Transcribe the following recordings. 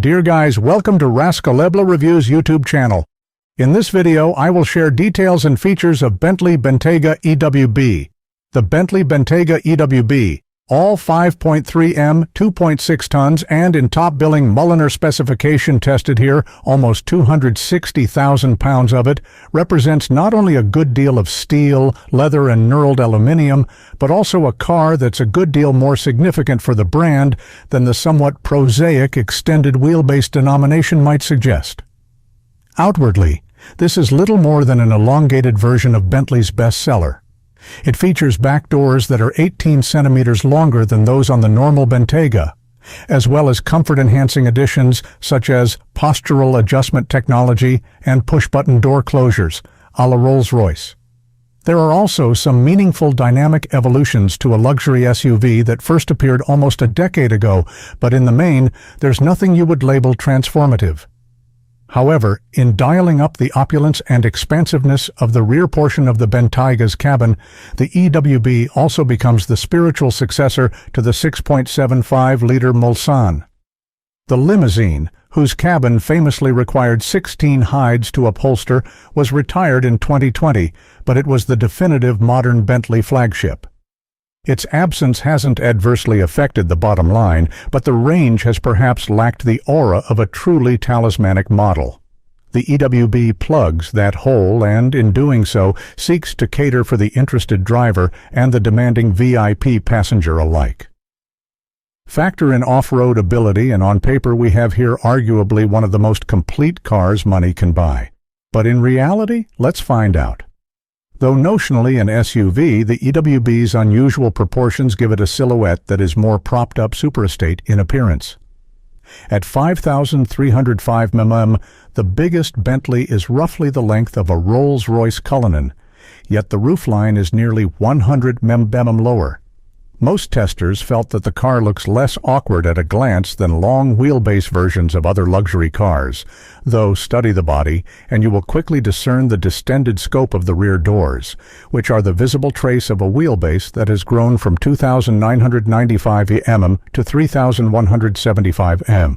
Dear guys, welcome to Rascalebla Reviews YouTube channel. In this video, I will share details and features of Bentley Bentayga EWB. The Bentley Bentayga EWB, all 5.3M, 2.6 tons, and in top-billing Mulliner specification tested here, almost 260,000 pounds of it, represents not only a good deal of steel, leather, and knurled aluminium, but also a car that's a good deal more significant for the brand than the somewhat prosaic extended wheelbase denomination might suggest. Outwardly, this is little more than an elongated version of Bentley's bestseller. It features back doors that are 18 centimeters longer than those on the normal Bentayga, as well as comfort-enhancing additions such as postural adjustment technology and push-button door closures, a la Rolls-Royce. There are also some meaningful dynamic evolutions to a luxury SUV that first appeared almost a decade ago, but in the main, there's nothing you would label transformative. However, in dialing up the opulence and expansiveness of the rear portion of the Bentayga's cabin, the EWB also becomes the spiritual successor to the 6.75-liter Mulsanne. The limousine, whose cabin famously required 16 hides to upholster, was retired in 2020, but it was the definitive modern Bentley flagship. Its absence hasn't adversely affected the bottom line, but the range has perhaps lacked the aura of a truly talismanic model. The EWB plugs that hole and, in doing so, seeks to cater for the interested driver and the demanding VIP passenger alike. Factor in off-road ability, and on paper we have here arguably one of the most complete cars money can buy. But in reality, let's find out. Though notionally an SUV, the EWB's unusual proportions give it a silhouette that is more propped-up superestate in appearance. At 5,305 mm, the biggest Bentley is roughly the length of a Rolls-Royce Cullinan, yet the roofline is nearly 100 mm lower. Most testers felt that the car looks less awkward at a glance than long wheelbase versions of other luxury cars, though study the body and you will quickly discern the distended scope of the rear doors, which are the visible trace of a wheelbase that has grown from 2,995 mm to 3,175 mm.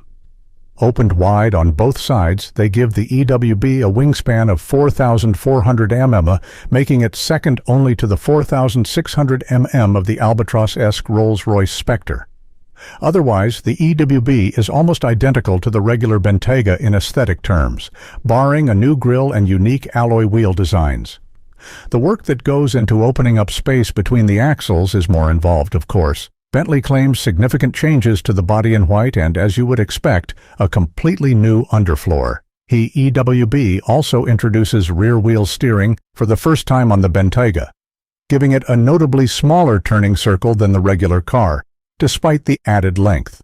Opened wide on both sides, they give the EWB a wingspan of 4,400 mm, making it second only to the 4,600 mm of the Albatross-esque Rolls-Royce Spectre. Otherwise, the EWB is almost identical to the regular Bentayga in aesthetic terms, barring a new grille and unique alloy wheel designs. The work that goes into opening up space between the axles is more involved, of course. Bentley claims significant changes to the body in white and, as you would expect, a completely new underfloor. The EWB also introduces rear-wheel steering for the first time on the Bentayga, giving it a notably smaller turning circle than the regular car, despite the added length.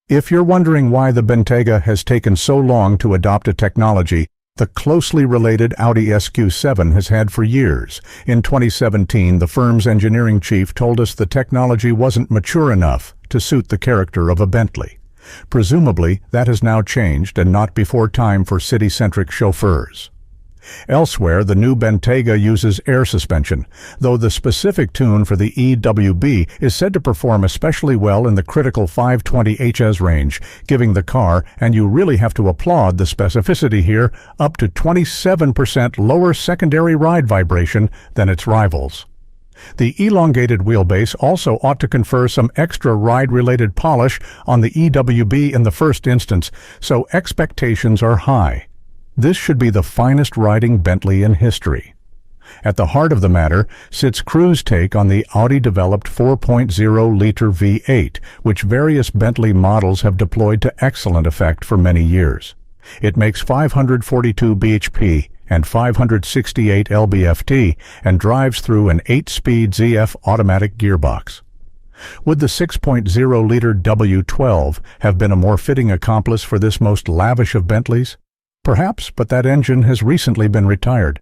If you're wondering why the Bentayga has taken so long to adopt a technology the closely related Audi SQ7 has had for years. In 2017, the firm's engineering chief told us the technology wasn't mature enough to suit the character of a Bentley. Presumably, that has now changed and not before time for city-centric chauffeurs. Elsewhere, the new Bentayga uses air suspension, though the specific tune for the EWB is said to perform especially well in the critical 520 HS range, giving the car, and you really have to applaud the specificity here, up to 27% lower secondary ride vibration than its rivals. The elongated wheelbase also ought to confer some extra ride-related polish on the EWB in the first instance, so expectations are high. This should be the finest riding Bentley in history. At the heart of the matter sits Cru's take on the Audi-developed 4.0-liter V8, which various Bentley models have deployed to excellent effect for many years. It makes 542 bhp and 568 lb-ft and drives through an 8-speed ZF automatic gearbox. Would the 6.0-liter W12 have been a more fitting accomplice for this most lavish of Bentleys? Perhaps, but that engine has recently been retired.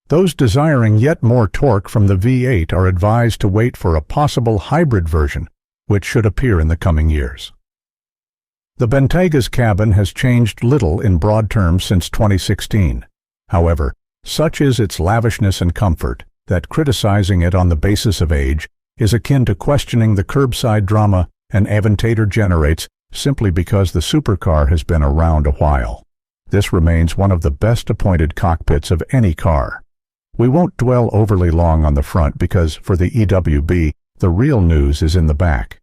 Those desiring yet more torque from the V8 are advised to wait for a possible hybrid version, which should appear in the coming years. The Bentayga's cabin has changed little in broad terms since 2016. However, such is its lavishness and comfort that criticizing it on the basis of age is akin to questioning the curbside drama an Aventator generates simply because the supercar has been around a while. This remains one of the best appointed cockpits of any car. We won't dwell overly long on the front because, for the EWB, the real news is in the back.